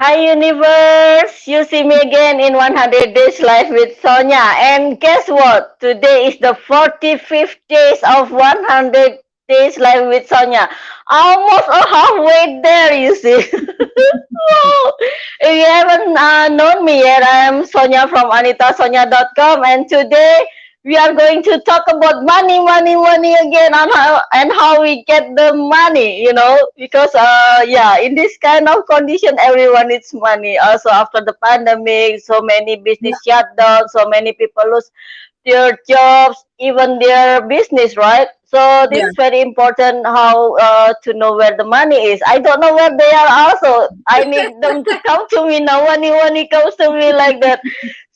Hi universe, you see me again in 100 Days Live with Sonya. And guess what? Today is the 45th days of 100 Days Live with Sonya. Almost a halfway there, you see. If you haven't known me yet, I am Sonya from anitasonya.com, and today we are going to talk about money, money, money again, and how we get the money. Because yeah, in this kind of condition, everyone needs money. Also after the pandemic, so many Yeah, business shut down, so many people lose their jobs, even their business, right? So this yeah. is very important how to know where the money is. I don't know where they are also. I need them to come to me now. Money comes to me like that.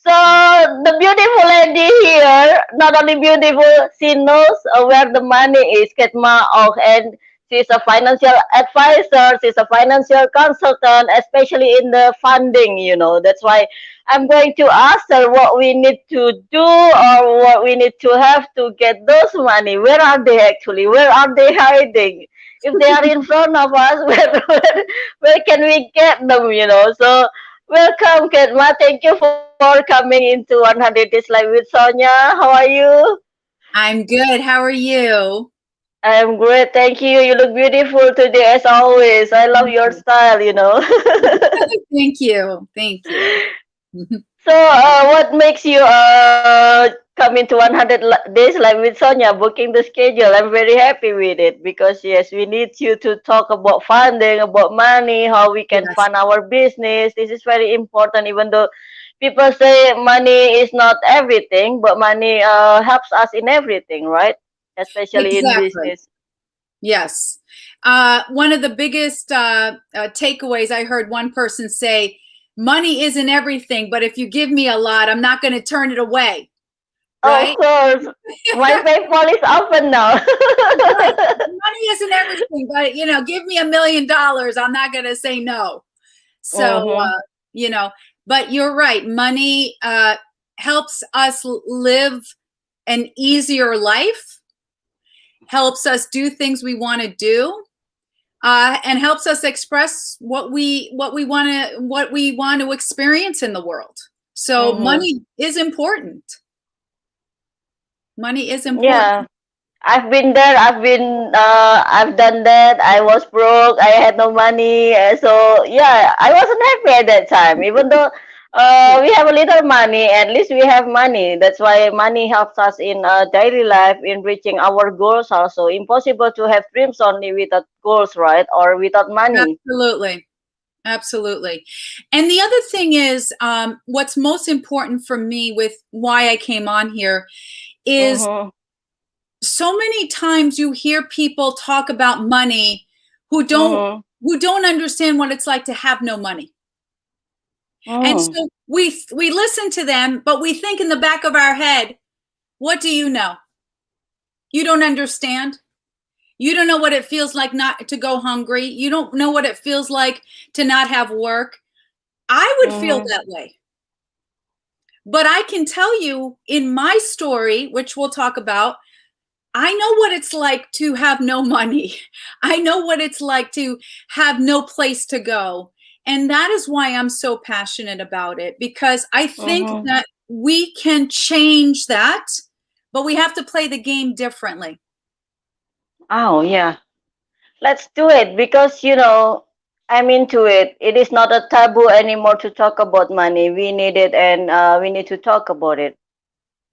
So the beautiful lady here, not only beautiful, she knows where the money is, Kedma Ough, and she's a financial advisor, she's a financial consultant, especially in the funding, That's why I'm going to ask her what we need to do or what we need to have to get those money. Where are they actually? Where are they hiding? If they are in front of us, where can we get them? So welcome, Kedma. Thank you for coming into 100 Days Live with Sonya. How are you? I'm good. How are you? I'm great. Thank you. You look beautiful today, as always. I love your style. Thank you. Thank you. So, what makes you come into 100 days live with Sonia, booking the schedule? I'm very happy with it because, yes, we need you to talk about funding, about money, how we can Yes, fund our business. This is very important, even though people say money is not everything, but money helps us in everything, right? Especially in exactly. business. Yes. One of the biggest takeaways I heard one person say, money isn't everything, but if you give me a lot, I'm not going to turn it away. Of Right? course, my PayPal is open now. Right. Money isn't everything, but give me $1 million. I'm not going to say no. So, Mm-hmm. you know, but you're right. Money helps us live an easier life, helps us do things we want to do, and helps us express what we want to experience in the world. So Mm-hmm. money is important. Money is important. Yeah. I've been there. I've done that. I was broke. I had no money. So yeah, I wasn't happy at that time. Even though Yeah. we have a little money, at least we have money. That's why money helps us in daily life in reaching our goals. Also, impossible to have dreams only without goals, right? Or without money. Absolutely. Absolutely. And the other thing is, what's most important for me with why I came on here is Mhm. so many times you hear people talk about money who don't Mhm. who don't understand what it's like to have no money. And Mhm. so we listen to them, but we think in the back of our head, what do you know? You don't understand. You don't know what it feels like not to go hungry. You don't know what it feels like to not have work. I would feel Mhm. that way. But I can tell you in my story, which we'll talk about, I know what it's like to have no money. I know what it's like to have no place to go. And that is why I'm so passionate about it, because I think Mhm. that we can change that, but we have to play the game differently. Oh yeah. Let's do it because I'm into it. It is not a taboo anymore to talk about money. We need it, and we need to talk about it.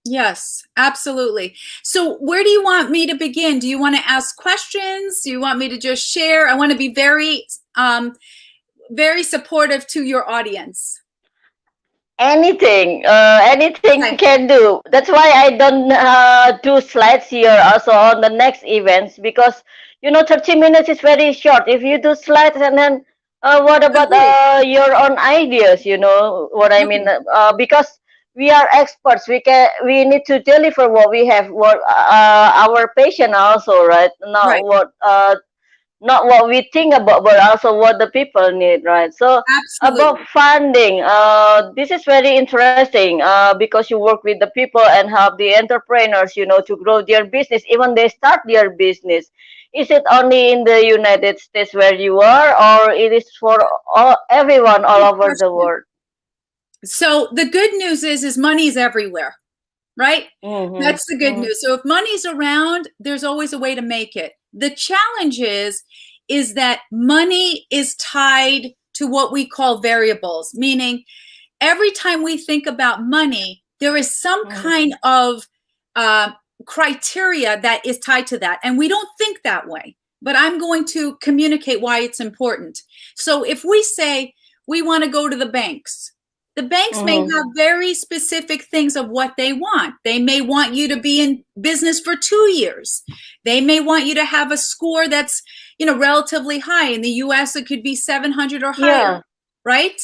Yes, absolutely. So, where do you want me to begin? Do you want to ask questions? Do you want me to just share? I want to be very supportive to your audience. Anything you Okay. can do. That's why I don't do slides here also on the next events because 30 minutes is very short. If you do slides and then what about Agree. your own ideas? You know what I mean? Okay. Because we are experts, we need to deliver what we have, what our patient also, right? Right. Not what we think about, but also what the people need, right? So about Absolutely. funding, this is very interesting because you work with the people and help the entrepreneurs, to grow their business, even they start their business. Is it only in the United States where you are, or it is for everyone all Good over the question. world? So the good news is money is everywhere, right? Mm-hmm. That's the good news. So if money's around, there's always a way to make it. The challenge is that money is tied to what we call variables, meaning every time we think about money, there is some kind of criteria that is tied to that. And we don't think that way, but I'm going to communicate why it's important. So if we say we want to go to the banks, the banks may have very specific things of what they want. They may want you to be in business for 2 years. They may want you to have a score that's, relatively high. In the US, it could be 700 or higher, right?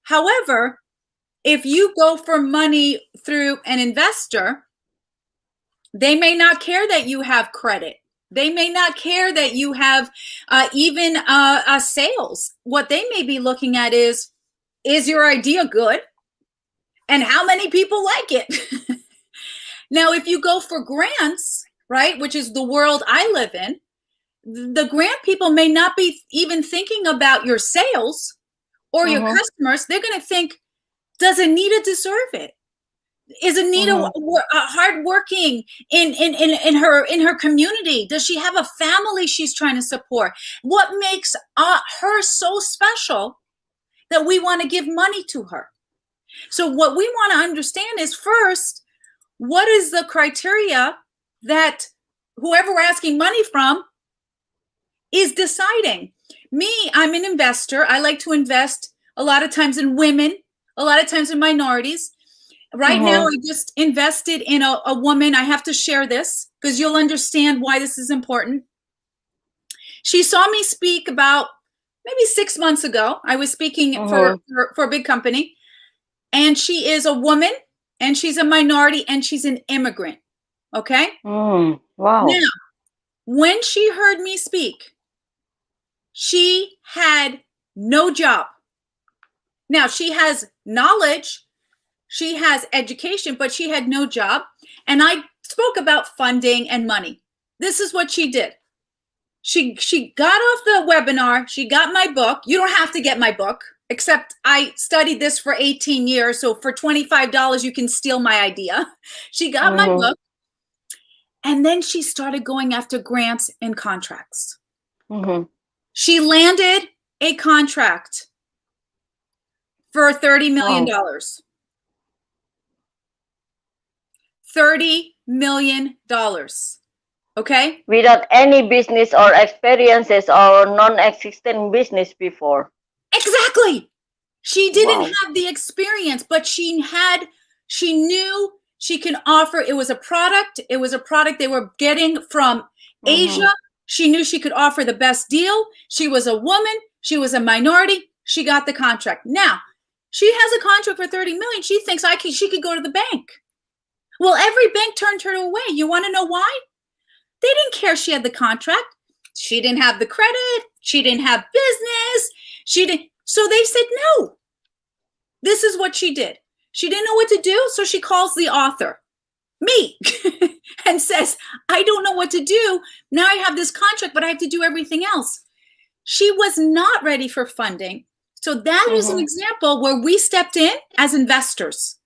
However, if you go for money through an investor, they may not care that you have credit. They may not care that you have even sales. What they may be looking at is your idea good? And how many people like it? Now, if you go for grants, right, which is the world I live in, the grant people may not be even thinking about your sales or your customers. They're going to think, does Anita deserve it? Is Anita hardworking in her community? Does she have a family she's trying to support? What makes her so special that we want to give money to her? So what we want to understand is, first, what is the criteria that whoever we're asking money from is deciding? Me, I'm an investor. I like to invest a lot of times in women, a lot of times in minorities. Right now, I just invested in a woman. I have to share this because you'll understand why this is important. She saw me speak about maybe 6 months ago. I was speaking for a big company, and she is a woman, and she's a minority, and she's an immigrant. Okay? Wow. Now, when she heard me speak, she had no job. Now, she has knowledge. She has education, but she had no job. And I spoke about funding and money. This is what she did. She got off the webinar. She got my book. You don't have to get my book, except I studied this for 18 years. So for $25, you can steal my idea. She got my book. And then she started going after grants and contracts. She landed a contract for $30 million. $30 million. Okay? Without any business or experiences or non-existent business before. Exactly. She didn't have the experience, but she knew she can offer. It was a product. It was a product they were getting from Asia. She knew she could offer the best deal. She was a woman. She was a minority. She got the contract. Now, she has a contract for $30 million. She thinks she could go to the bank. Well, every bank turned her away. You want to know why? They didn't care she had the contract. She didn't have the credit. She didn't have business. So they said no. This is what she did. She didn't know what to do, so she calls the author, me, and says, I don't know what to do. Now I have this contract, but I have to do everything else. She was not ready for funding. So that is an example where we stepped in as investors.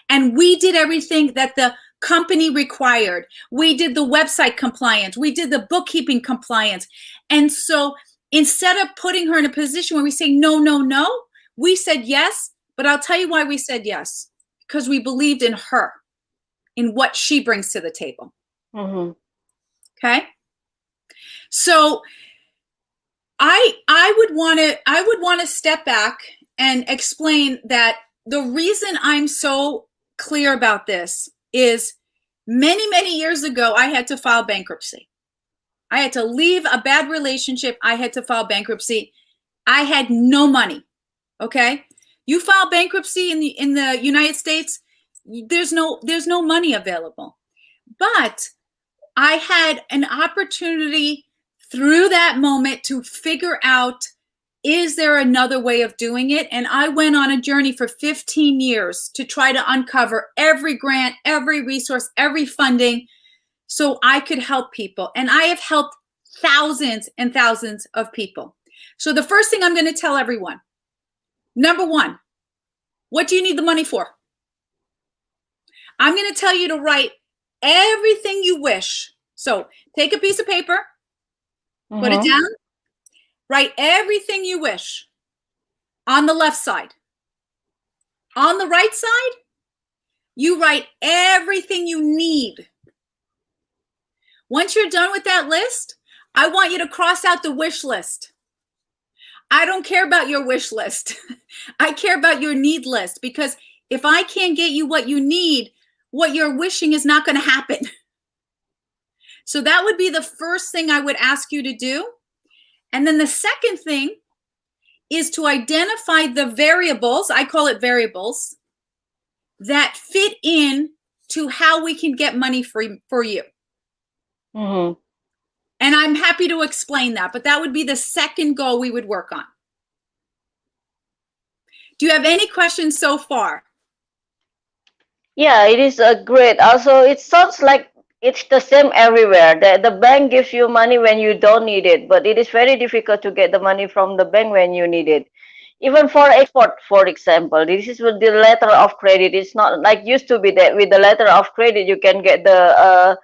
And we did everything that the company required. We did the website compliance. We did the bookkeeping compliance. And so instead of putting her in a position where we say, no, no, no, we said yes. But I'll tell you why we said yes. Because we believed in her, in what she brings to the table. Okay? So I would want to step back and explain that the reason I'm so clear about this is many, many years ago, I had to file bankruptcy. I had to leave a bad relationship. I had to file bankruptcy. I had no money. Okay? You file bankruptcy in the United States, there's no money available. But I had an opportunity through that moment to figure out, is there another way of doing it? And I went on a journey for 15 years to try to uncover every grant, every resource, every funding, so I could help people. And I have helped thousands and thousands of people. So the first thing I'm going to tell everyone, number one, what do you need the money for? I'm going to tell you to write everything you wish. So take a piece of paper, put it down, write everything you wish on the left side. On the right side, you write everything you need. Once you're done with that list, I want you to cross out the wish list. I don't care about your wish list. I care about your need list, because if I can't get you what you need, what you're wishing is not going to happen. So that would be the first thing I would ask you to do. And then the second thing is to identify the variables, I call it variables, that fit in to how we can get money for you. Mm-hmm. And I'm happy to explain that, but that would be the second goal we would work on. Do you have any questions so far? Yeah, it is great. Also, it sounds like it's the same everywhere. The bank gives you money when you don't need it, but it is very difficult to get the money from the bank when you need it. Even for export, for example, this is with the letter of credit. It's not like used to be that with the letter of credit you can get the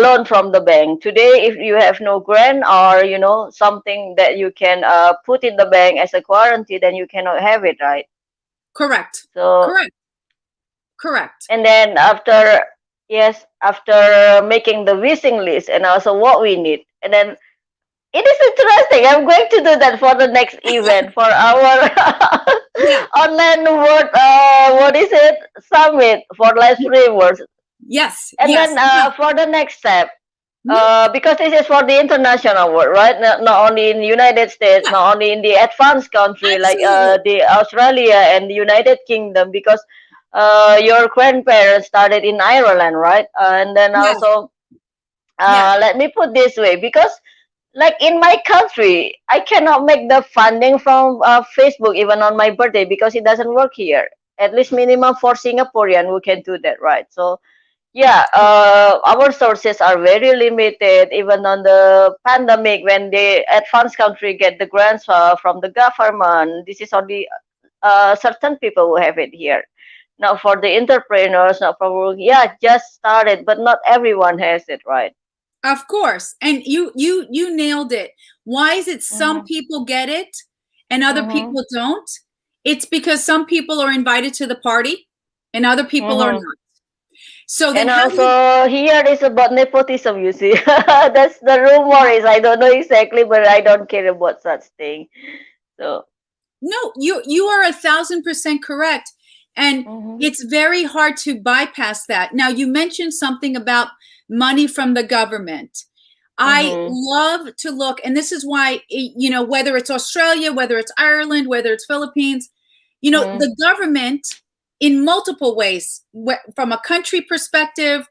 loan from the bank. Today, if you have no grant or something that you can put in the bank as a guarantee, then you cannot have it, right? Correct. So Correct. and then after making the wishing list and also what we need, and then it is interesting. I'm going to do that for the next event for our online word. What is it? Summit for less free words. Yes. And then for the next step, because this is for the international world, right? Not only in the United States, not only in the advanced country like the Australia and the United Kingdom, because your grandparents started in Ireland, right? And then also, let me put this way, because like in my country, I cannot make the funding from Facebook even on my birthday because it doesn't work here. At least minimum for Singaporean who can do that, right? So yeah, our sources are very limited. Even on the pandemic, when the advanced country get the grants from the government, this is only certain people who have it here. Now for the entrepreneurs, not for just started, but not everyone has it, right? Of course. And you nailed it. Why is it some people get it and other people don't? It's because some people are invited to the party and other people are not. So then also here is about nepotism, you see. That's the rumor is, I don't know exactly, but I don't care about such thing. So no, you are 1,000% correct. And it's very hard to bypass that. Now, you mentioned something about money from the government. I love to look, and this is why, whether it's Australia, whether it's Ireland, whether it's Philippines, the government in multiple ways, from a country perspective,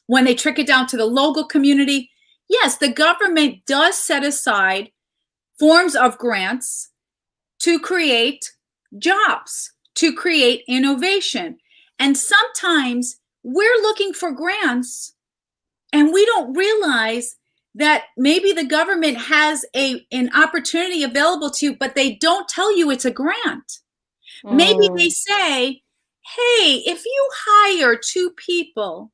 when they trick it down to the local community, yes, the government does set aside forms of grants to create jobs, to create innovation. And sometimes we're looking for grants and we don't realize that maybe the government has an opportunity available to you, but they don't tell you it's a grant. Maybe they say, hey, if you hire 2 people,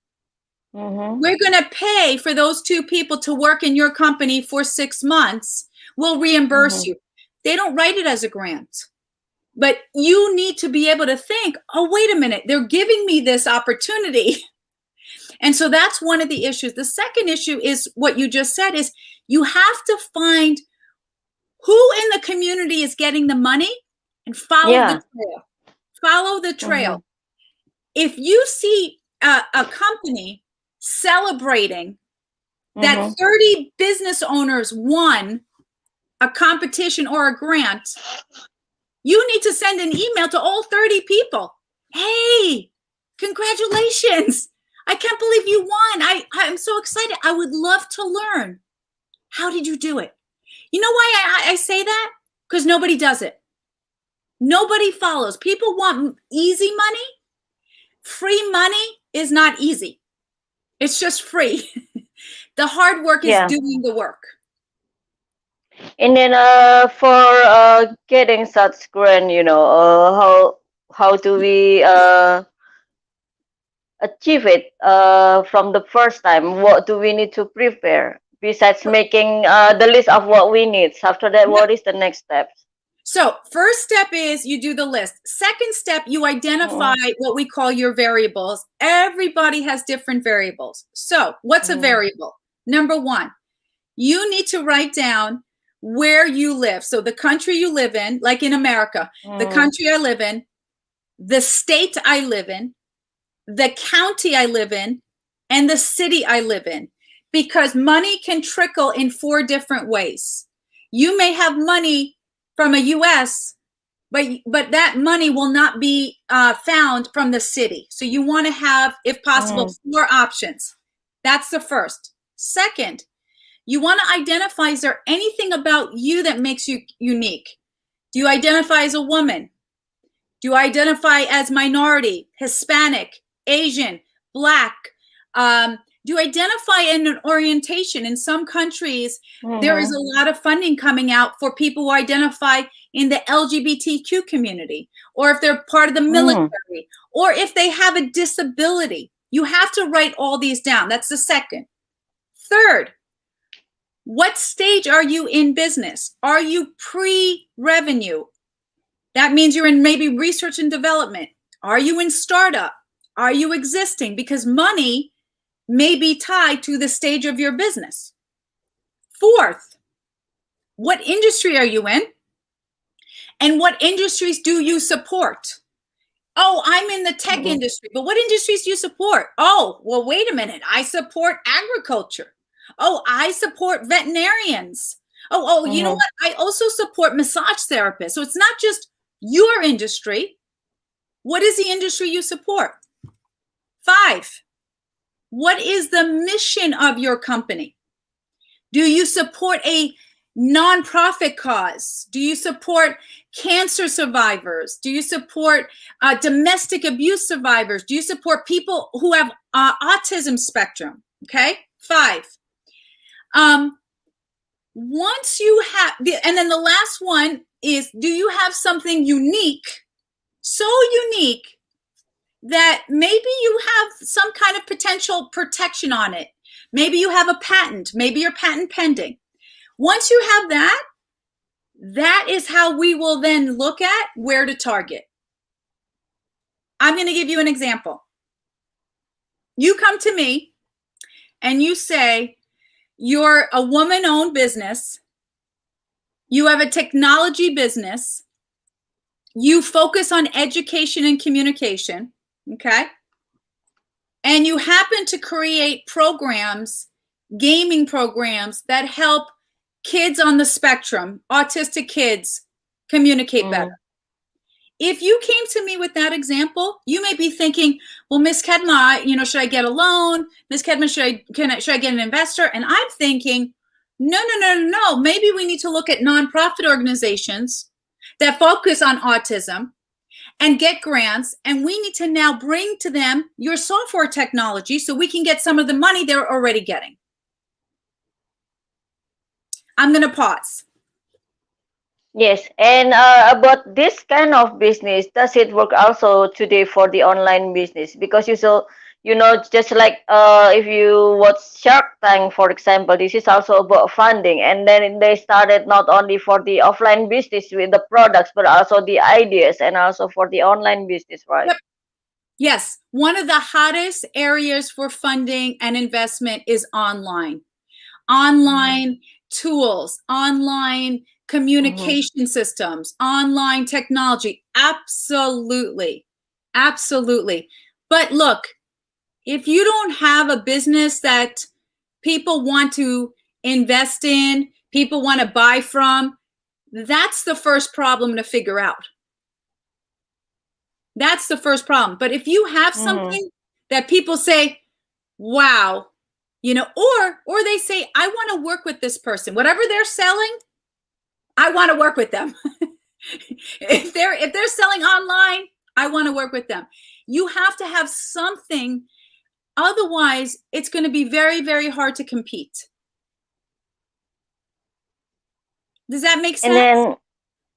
we're going to pay for those 2 people to work in your company for 6 months. We'll reimburse you. They don't write it as a grant. But you need to be able to think, oh, wait a minute, they're giving me this opportunity. And so that's one of the issues. The second issue is what you just said, is you have to find who in the community is getting the money and follow the trail. Follow the trail. If you see a company celebrating that 30 business owners won a competition or a grant, you need to send an email to all 30 people. Hey, congratulations. I can't believe you won. I'm so excited. I would love to learn. How did you do it? You know why I say that? Because nobody does it. Nobody follows. People want easy money. Free money is not easy. It's just free. The hard work is doing the work. And then for getting such grant, how do we achieve it from the first time? What do we need to prepare besides making the list of what we need? After that, what is the next steps? So first step is you do the list. Second step, you identify what we call your variables. Everybody has different variables. So what's a variable? Number one, you need to write down where you live. So the country you live in, like in America, the country I live in, the state I live in, the county I live in, and the city I live in, because money can trickle in 4 different ways. You may have money from a US, but that money will not be found from the city. So you want to have, if possible, 4 options. That's the first. Second, you want to identify, is there anything about you that makes you unique? Do you identify as a woman? Do you identify as minority, Hispanic, Asian, Black? Do you identify in an orientation? In some countries, there is a lot of funding coming out for people who identify in the LGBTQ community, or if they're part of the military, or if they have a disability. You have to write all these down. That's the second. Third, what stage are you in business? Are you pre-revenue? That means you're in maybe research and development. Are you in startup? Are you existing? Because money may be tied to the stage of your business. Fourth, what industry are you in? And what industries do you support? Oh, I'm in the tech industry, but what industries do you support? Oh, well, wait a minute. I support agriculture. Oh, I support veterinarians. Oh, you know what? I also support massage therapists. So it's not just your industry. What is the industry you support? 5, what is the mission of your company? Do you support a nonprofit cause? Do you support cancer survivors? Do you support domestic abuse survivors? Do you support people who have autism spectrum? Okay, 5. Once you have, and then the last one is, do you have something unique, so unique that maybe you have some kind of potential protection on it? Maybe you have a patent, maybe you're patent pending. Once you have that, that is how we will then look at where to target. I'm going to give you an example. You come to me and you say, you're a woman-owned business, you have a technology business, you focus on education and communication, okay? And you happen to create programs, gaming programs that help kids on the spectrum, autistic kids, communicate better. If you came to me with that example, you may be thinking, well, Miss Kedma, should I get a loan? Miss Kedma, should I get an investor? And I'm thinking, no. Maybe we need to look at nonprofit organizations that focus on autism and get grants. And we need to now bring to them your software technology so we can get some of the money they're already getting. I'm going to pause. Yes, and about this kind of business, does it work also today for the online business? Because just like if you watch Shark Tank, for example, this is also about funding, and then they started not only for the offline business with the products, but also the ideas, and also for the online business, right? Yep. Yes, one of the hottest areas for funding and investment is online. Online tools, online communication systems, online technology. Absolutely. But look, if you don't have a business that people want to invest in, people want to buy from, that's the first problem to figure out. That's the first problem. But if you have something that people say, wow, or they say, I want to work with this person, whatever they're selling, I want to work with them. If they're selling online, I want to work with them. You have to have something Otherwise, it's going to be very, very hard to compete. Does that make sense? And then,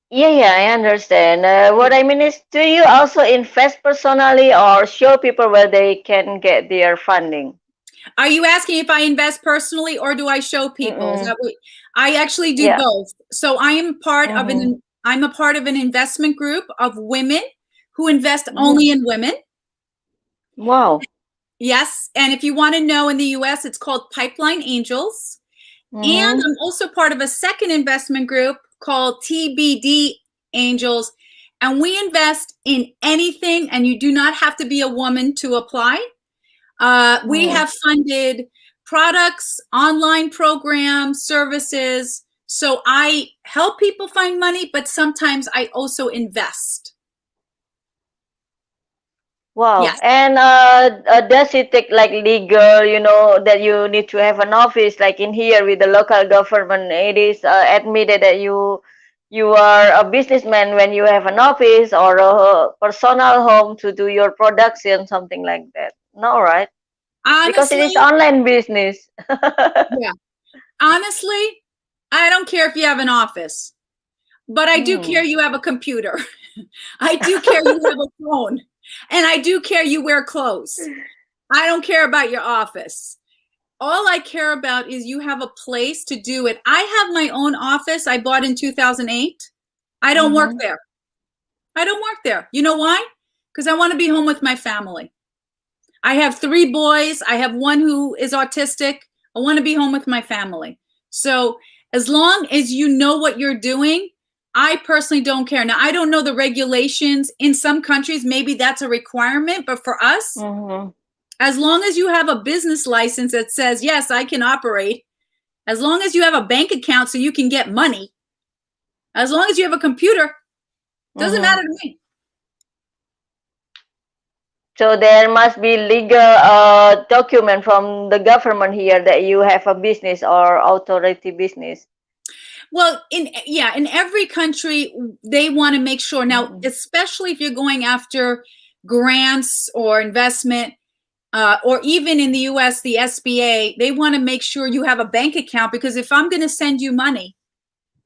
yeah, I understand. What I mean is, do you also invest personally or show people where they can get their funding? Are you asking if I invest personally or do I show people? Is Mm-mm. that what I actually do? Yeah. Both. So I am part of Mm-hmm. I'm a part of an investment group of women who invest Mm-hmm. only in women. Wow. Yes, and if you want to know, in the US it's called Pipeline Angels. And Mm-hmm. I'm also part of a second investment group called TBD Angels. And we invest in anything, and you do not have to be a woman to apply. We Mm-hmm. have funded products, online programs, services. So I help people find money, but sometimes I also invest. Wow. Yes. And does it take like legal, that you need to have an office like in here with the local government? It is admitted that you are a businessman when you have an office or a personal home to do your production, something like that. No, right? Because it is Honestly, online business. yeah. Honestly, I don't care if you have an office, but I do care Hmm. you have a computer. I do care you have a phone, and I do care you wear clothes. I don't care about your office. All I care about is you have a place to do it. I have my own office I bought in 2008. I don't work Mm-hmm. there. I don't work there. You know why? Because I want to be home with my family. I have 3 boys. I have one who is autistic. I want to be home with my family. So as long as you know what you're doing, I personally don't care. Now, I don't know the regulations. In some countries, maybe that's a requirement, but for us, Mm-hmm. as long as you have a business license that says, yes, I can operate, as long as you have a bank account so you can get money, as long as you have a computer, doesn't Mm-hmm. matter to me. So there must be legal document from the government here that you have a business or authority business. Well, in every country, they want to make sure. Now, Mm-hmm. especially if you're going after grants or investment, or even in the US, the SBA, they want to make sure you have a bank account, because if I'm going to send you money,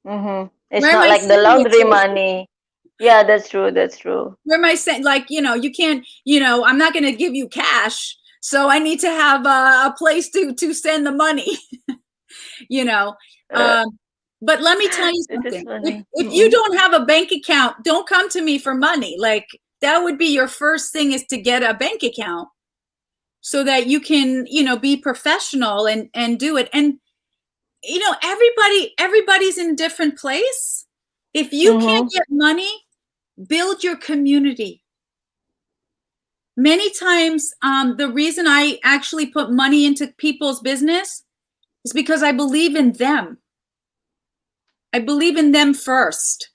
Mm-hmm. It's where am not I like the sending it laundry to? money. Yeah, that's true. That's true. Where am I saying, like, you can't, I'm not going to give you cash. So I need to have a place to send the money, you know. Uh, Um, but let me tell you this is something. If, funny. if you Mm-mm. don't have a bank account, don't come to me for money. Like, that would be your first thing, is to get a bank account so that you can, be professional and do it. And, everybody's in a different place. If you can't Mm-hmm. get money, build your community. Many times, the reason I actually put money into people's business is because I believe in them. I believe in them first,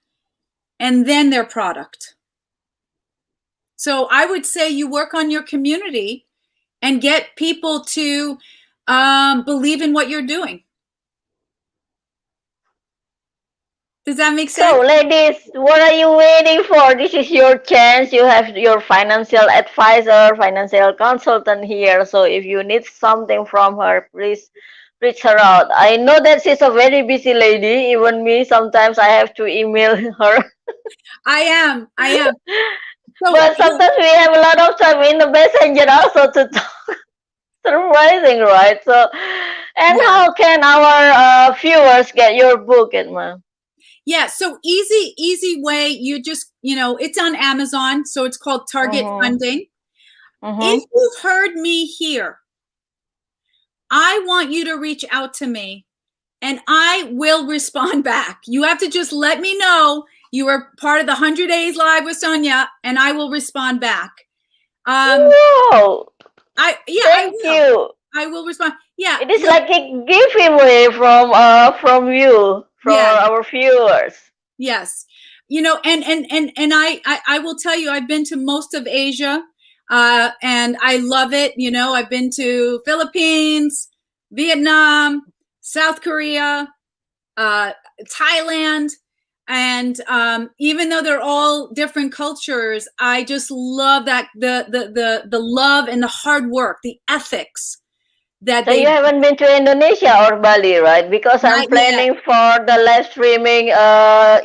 and then their product. So I would say you work on your community and get people to believe in what you're doing. Does that make sense? So, ladies, what are you waiting for? This is your chance. You have your financial advisor, financial consultant here. So, if you need something from her, please reach her out. I know that she's a very busy lady. Even me, sometimes I have to email her. I am. I am. So, But sometimes we have a lot of time in the messenger also to talk. Surprising, right? So, and yeah. how can our viewers get your book, Edma? Yeah. So easy way. You just, it's on Amazon. So it's called Target Mm-hmm. Funding. If Mm-hmm. you've heard me here, I want you to reach out to me and I will respond back. You have to just let me know you are part of the 100 Days Live with Sonya, and I will respond back. Wow! I Thank will. you. I will respond. Yeah. It is Look, like a giveaway from you, from yeah. our viewers. Yes. And I will tell you, I've been to most of Asia, and I love it. I've been to Philippines, Vietnam, South Korea, Thailand. And even though they're all different cultures, I just love that the love and the hard work, the ethics that So you they. haven't been to Indonesia or Bali, right? Because I'm Not yet. planning for the live streaming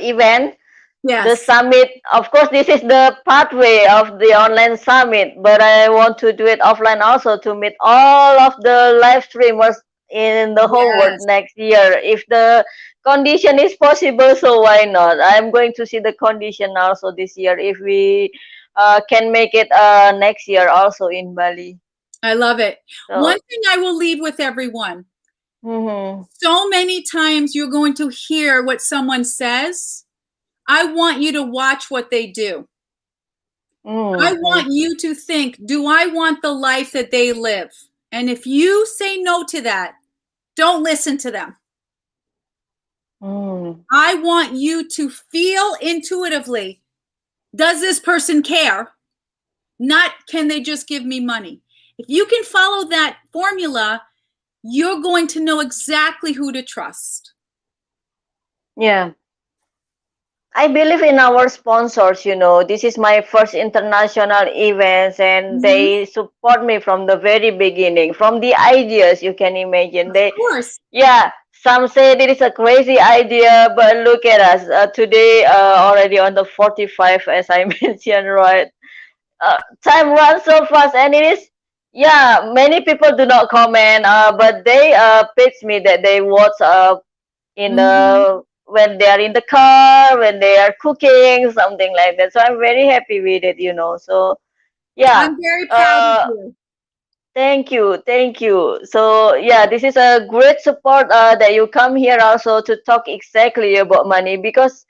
event, the Yes. summit. Of course, this is the pathway of the online summit, but I want to do it offline also to meet all of the live streamers in the whole world Yes. next year. If the condition is possible, so why not? I'm going to see the condition also this year if we can make it next year also in Bali. I love it. One So, thing I will leave with everyone, mhm. so many times you're going to hear what someone says. I want you to watch what they do. I Mm-hmm. want you to think, do I want the life that they live? And if you say no to that, don't listen to them. Mm. I want you to feel intuitively, does this person care? Not, can they just give me money? If you can follow that formula, you're going to know exactly who to trust. Yeah. I believe in our sponsors, this is my first international events and Mm-hmm. they support me from the very beginning, from the ideas you can imagine. Of course. Yeah, some say it is a crazy idea, but look at us. Today, already on the 45, as I mentioned, right? Time runs so fast and it is, yeah, many people do not comment, but they pitch me that they watch in Mm-hmm. the when they are in the car, when they are cooking, something like that. So I'm very happy with it. So yeah, I'm very proud of uh, you. thank you, thank you. So yeah, this is a great support that you come here also to talk exactly about money because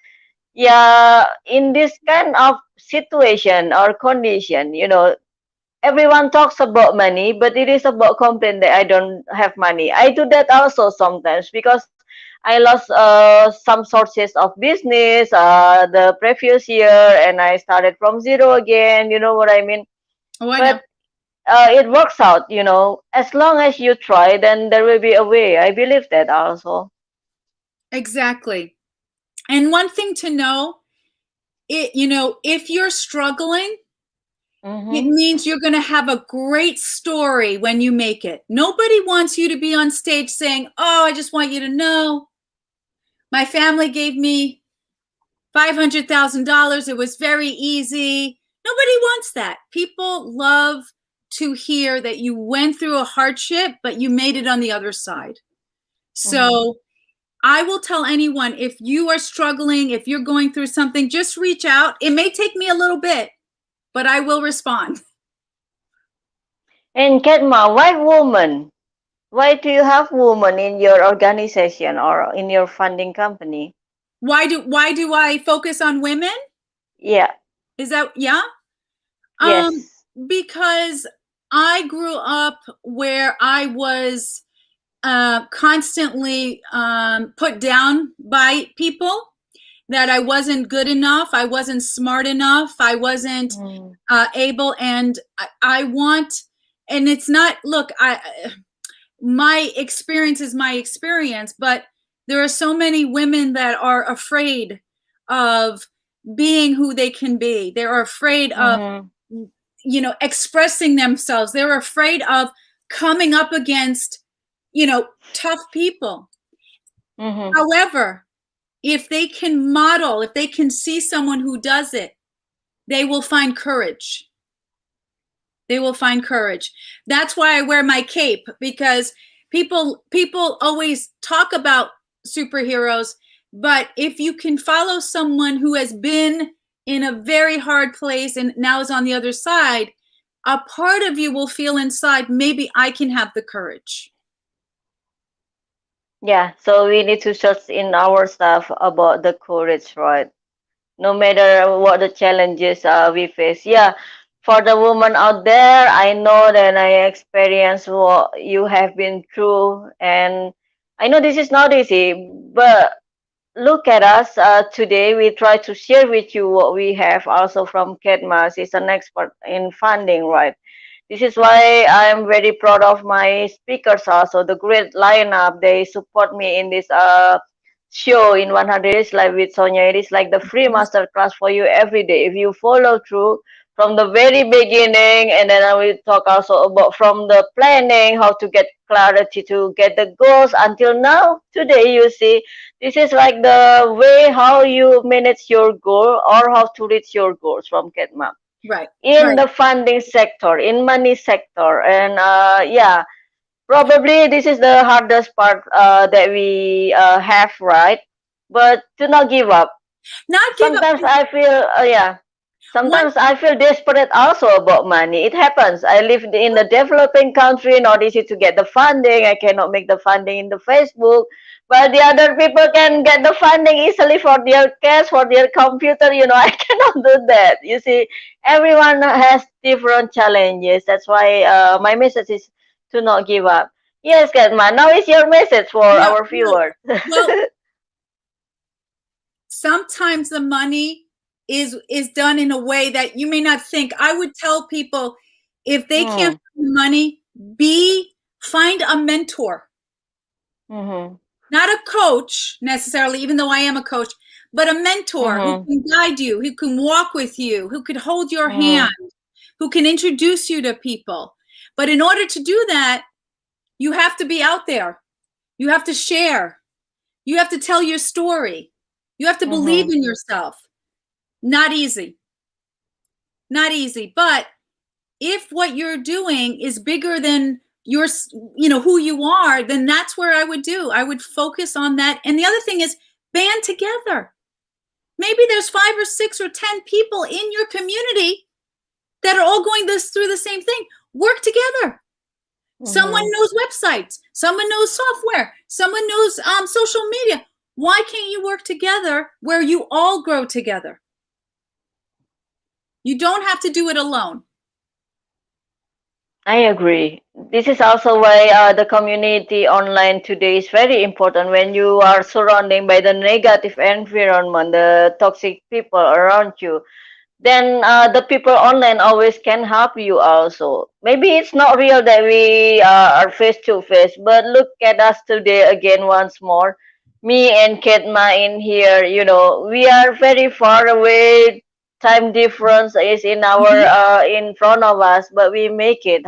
yeah, in this kind of situation or condition, everyone talks about money, but it is about complaint that I don't have money. I do that also sometimes because I lost some sources of business the previous year and I started from zero again. You know what I mean? Oh, I know. But it works out. As long as you try, then there will be a way. I believe that also. Exactly. And one thing to know, if you're struggling, it Mm-hmm. means you're going to have a great story when you make it. Nobody wants you to be on stage saying, "Oh, I just want you to know my family gave me $500,000. It was very easy." Nobody wants that. People love to hear that you went through a hardship, but you made it on the other side. Mm-hmm. So I will tell anyone, if you are struggling, if you're going through something, just reach out. It may take me a little bit, but I will respond. And Kedma, why woman? Why do you have women in your organization or in your funding company? Why do I focus on women? Yeah. Is that, yeah? Um Yes. because I grew up where I was constantly put down by people, that I wasn't good enough, I wasn't smart enough, I wasn't Mm. able, and I want, and it's not, look, my experience is my experience, but there are so many women that are afraid of being who they can be. They're afraid of, Mm-hmm. expressing themselves. They're afraid of coming up against, tough people. Mm-hmm. However, if they can model, if they can see someone who does it, they will find courage. They will find courage. That's why I wear my cape, because people always talk about superheroes, but if you can follow someone who has been in a very hard place and now is on the other side, a part of you will feel inside, maybe I can have the courage. Yeah. So we need to search in our stuff about the courage, right? No matter what the challenges we face. Yeah. For the woman out there, I know that I experienced what you have been through, and I know this is not easy, but look at us today. We try to share with you what we have also from Kedmas. Is an expert in funding, right? This is why I'm very proud of my speakers also, the great lineup. They support me in this show in 100 Days Live with Sonya. It is like the free master class for you every day. If you follow through from the very beginning, and then I will talk also about from the planning, how to get clarity to get the goals until now. Today, you see, this is like the way how you manage your goal or how to reach your goals from Kedma Right. in Right. the funding sector, in money sector, and yeah, probably this is the hardest part that we have, right? But to not give up. Not give up. Sometimes I feel, yeah, One. sometimes I feel desperate also about money. It happens. I live in a developing country, not easy to get the funding. I cannot make the funding in the Facebook, but the other people can get the funding easily for their cash, for their computer. I cannot do that. You see, everyone has different challenges. That's why my message is to not give up. Yes, Katma. Now is your message for No, our no. viewers. Well, sometimes the money is done in a way that you may not think. I would tell people, if they can't Mm, find money, find a mentor, mm-hmm, not a coach necessarily, even though I am a coach, but a mentor who mm-hmm, can guide you, who can walk with you, who could hold your mm-hmm, hand, who can introduce you to people. But in order to do that, you have to be out there. You have to share. You have to tell your story. You have to believe mm-hmm. in yourself. Not easy. Not easy. But if what you're doing is bigger than your, who you are, then that's where I would focus on that. And the other thing is, band together. Maybe there's 5 or 6 or 10 people in your community that are all going through the same thing. Work together. Someone Mm-hmm. knows websites. Someone knows software. Someone knows social media. Why can't you work together where you all grow together? You don't have to do it alone. I agree. This is also why the community online today is very important. When you are surrounded by the negative environment, the toxic people around you, then the people online always can help you also. Maybe it's not real that we are face to face, but look at us today again once more. Me and Ketma in here, we are very far away. Time difference is in our Mhm. in front of us, but we make it.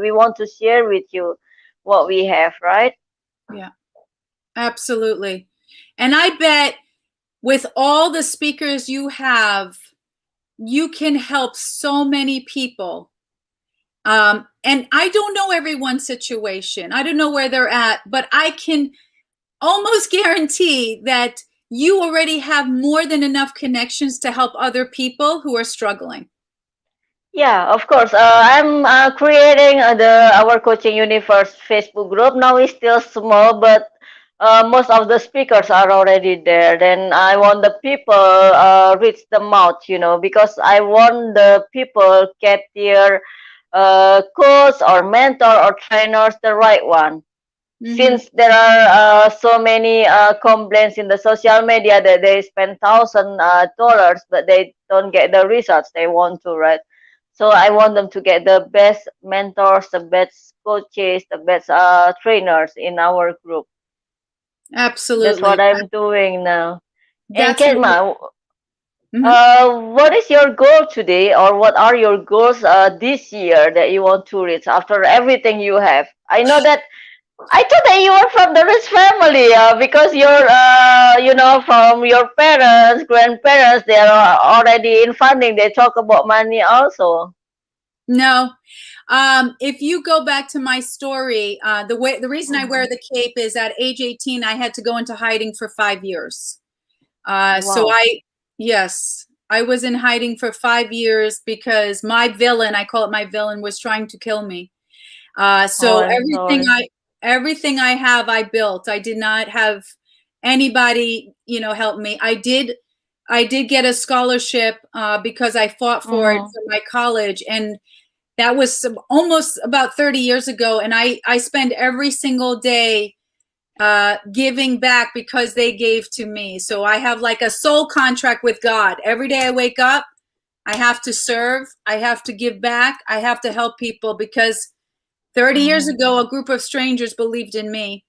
We want to share with you what we have, right? Yeah, absolutely. And I bet with all the speakers you have, you can help so many people. And I don't know everyone's situation. I don't know where they're at, but I can almost guarantee that you already have more than enough connections to help other people who are struggling. Yeah, of course. I'm creating our coaching universe Facebook group. Now it's still small, but most of the speakers are already there. Then I want the people reach them out, because I want the people get their coach or mentor or trainers the right one. Mm-hmm. Since there are so many complaints in the social media that they spend $1,000 but they don't get the results they want to, right? So I want them to get the best mentors, the best coaches, the best trainers in our group. That's what Absolutely. I'm doing now. And That's what. Kedma, Mhm. what is your goal today, or what are your goals this year that you want to reach after everything you have? I know that I thought that you were from the rich family, because you're, from your parents, grandparents, they are already in funding. They talk about money also. No. If you go back to my story, the reason I wear Mhm. the cape is at age 18, I had to go into hiding for 5 years. So Wow. yes, I was in hiding for 5 years because my villain, I call it my villain, was trying to kill me. Oh, So I'm sorry. everything I have, I built. I did not have anybody, help me. I did get a scholarship because I fought for it Mm-hmm. for my college, and that was almost about 30 years ago. And I spend every single day giving back because they gave to me. So I have like a soul contract with God. Every day I wake up, I have to serve, I have to give back, I have to help people because 30 years Mm-hmm. ago, a group of strangers believed in me.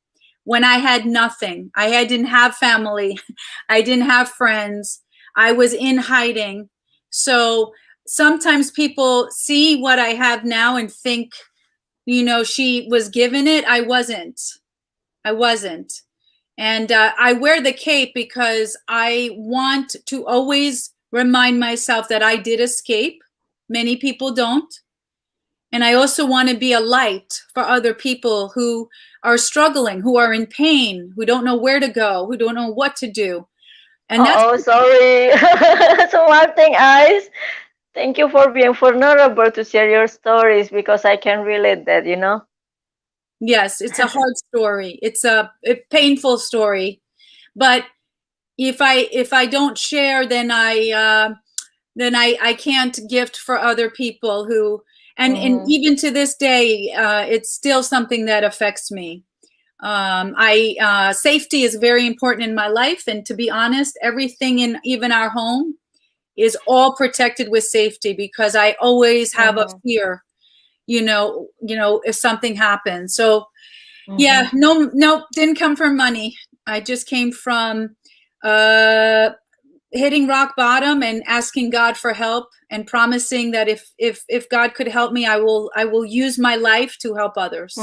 when I had nothing. Didn't have family. I didn't have friends. I was in hiding. So sometimes people see what I have now and think, she was given it. I wasn't. I wasn't. And I wear the cape because I want to always remind myself that I did escape. Many people don't. And I also want to be a light for other people who are struggling, who are in pain, who don't know where to go, who don't know what to do. And that's Oh, sorry. So one thing, Ice, thank you for being vulnerable to share your stories because I can relate that, you know. yes, it's a hard story. It's a painful story. But if I don't share, then I can't gift for other people who, and even to this day, it's still something that affects me. Safety is very important in my life, and to be honest, everything in even our home is all protected with safety because I always have a fear, if something happens. So yeah, no, didn't come from money. I just came from hitting rock bottom and asking God for help and promising that if God could help me, I will use my life to help others.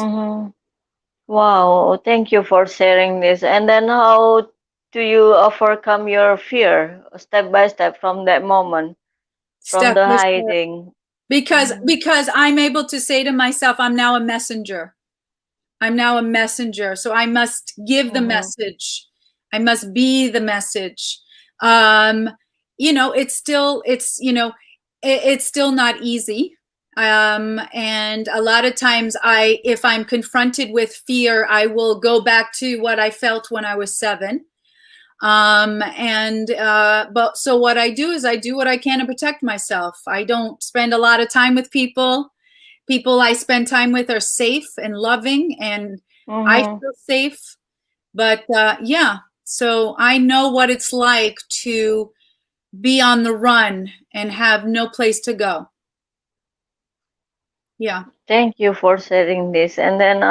Wow, thank you for sharing this. And then how do you overcome your fear step by step from that moment, from Step the by step. hiding? Because I'm able to say to myself, I'm now a messenger. I'm now a messenger. So I must give the message. I must be the message. It's still not easy. And a lot of times if I'm confronted with fear, I will go back to what I felt when I was 7. But so what I do is I do what I can to protect myself. I don't spend a lot of time with people. People I spend time with are safe and loving, and I feel safe. But yeah, so I know what it's like to be on the run and have no place to go. Yeah. Thank you for sharing this. And then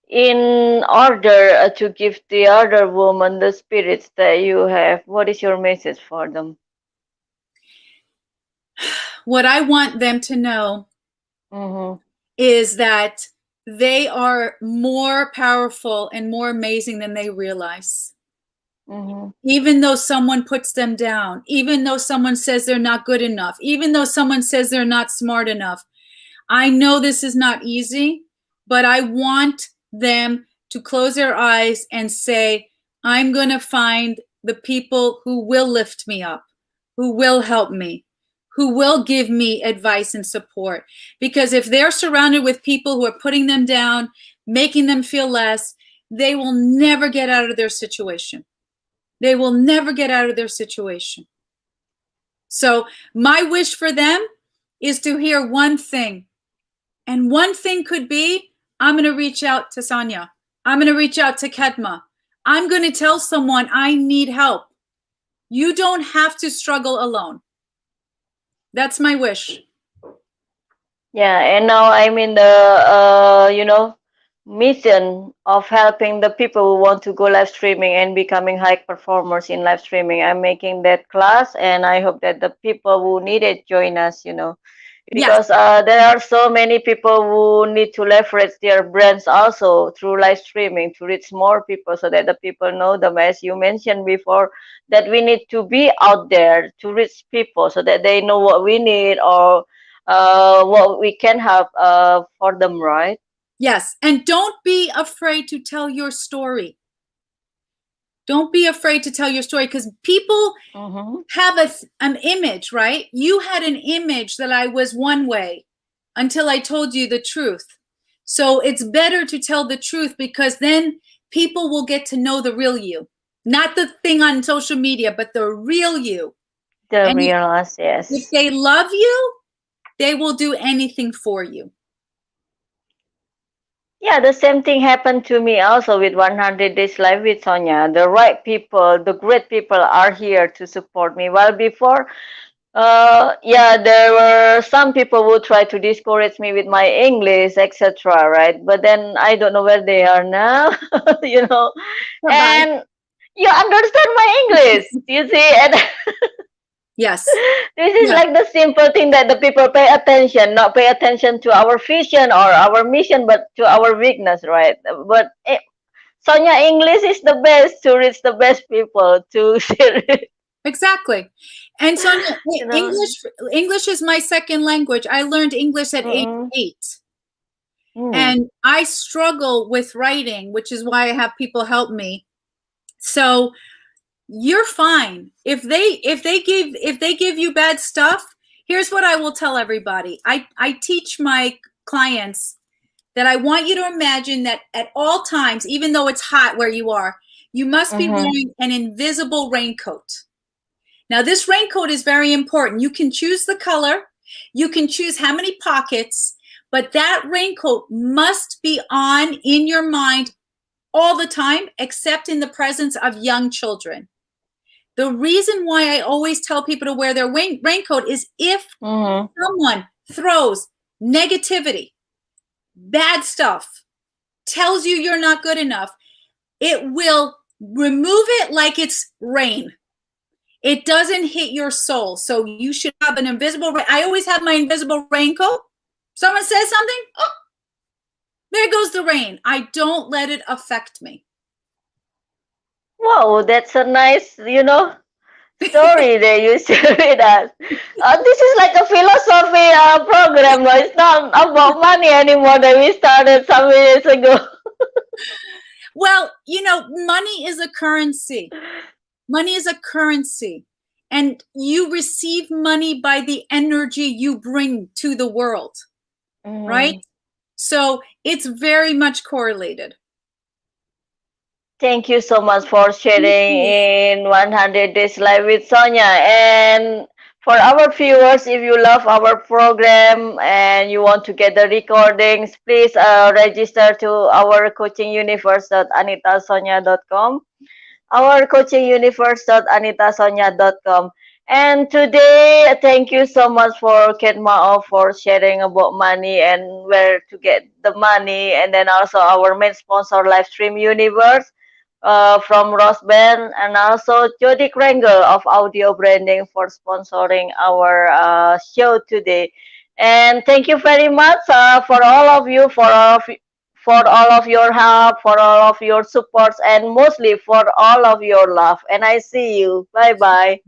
in order to give the other woman the spirits that you have, what is your message for them? What I want them to know is that they are more powerful and more amazing than they realize. Even though someone puts them down, even though someone says they're not good enough, even though someone says they're not smart enough, I know this is not easy, but I want them to close their eyes and say, I'm going to find the people who will lift me up, who will help me, who will give me advice and support. Because if they're surrounded with people who are putting them down, making them feel less, they will never get out of their situation. They will never get out of their situation. So my wish for them is to hear one thing. And one thing could be, I'm going to reach out to Sonya. I'm going to reach out to Kedma. I'm going to tell someone I need help. You don't have to struggle alone. That's my wish. Yeah, and now I'm in the mission of helping the people who want to go live streaming and becoming high performers in live streaming. I'm making that class, and I hope that the people who need it join us, because there are so many people who need to leverage their brands also through live streaming to reach more people so that the people know them, as you mentioned before, that we need to be out there to reach people so that they know what we need or what we can have for them, right? Yes, and don't be afraid to tell your story. Don't be afraid to tell your story because people have an image, right? You had an image that I was one way until I told you the truth. So it's better to tell the truth because then people will get to know the real you. Not the thing on social media, but the real you. The real us, yes. If they love you, they will do anything for you. Yeah, the same thing happened to me also with 100 Days Live with Sonya. The right people, the great people are here to support me. While before, Yeah, there were some people who try to discourage me with my English, etc. Right? But then I don't know where they are now, you know. Bye-bye. And you understand my English, you see, and Yes. this is Yeah. like the simple thing that the people pay attention, not pay attention to our vision or our mission, but to our weakness, right? But Sonya English is the best to reach the best people to share it, Exactly. And Sonia, you know. English is my second language. I learned English at age Mm-mm. 8. Mm. And I struggle with writing, which is why I have people help me. So you're fine. If they give you bad stuff, here's what I will tell everybody. I teach my clients that I want you to imagine that at all times, even though it's hot where you are, you must be Mm-hmm. wearing an invisible raincoat. Now, this raincoat is very important. You can choose the color, you can choose how many pockets, but that raincoat must be on in your mind all the time, except in the presence of young children. The reason why I always tell people to wear their raincoat is if Mm-hmm. someone throws negativity, bad stuff, tells you you're not good enough, it will remove it like it's rain. It doesn't hit your soul. So you should have an invisible I always have my invisible raincoat. Someone says something, oh, there goes the rain. I don't let it affect me. Wow, that's a nice, story that you share with us. This is like a philosophy program. No? It's not about money anymore that we started some years ago. Well, money is a currency. Money is a currency. And you receive money by the energy you bring to the world, right? Mm. So it's very much correlated. Thank you so much for sharing in 100 Days Live with Sonya. And for our viewers, if you love our program and you want to get the recordings, please register to our coachinguniverse.anitasonya.com. Our coachinguniverse.anitasonya.com. And today, thank you so much for Kedma Ough for sharing about money and where to get the money, and then also our main sponsor, Livestream Universe, from Rosben, and also Jody Krengel of Audio Branding for sponsoring our show today. And thank you very much for all of you, for all of your help, for all of your supports, and mostly for all of your love. And I see you. Bye bye.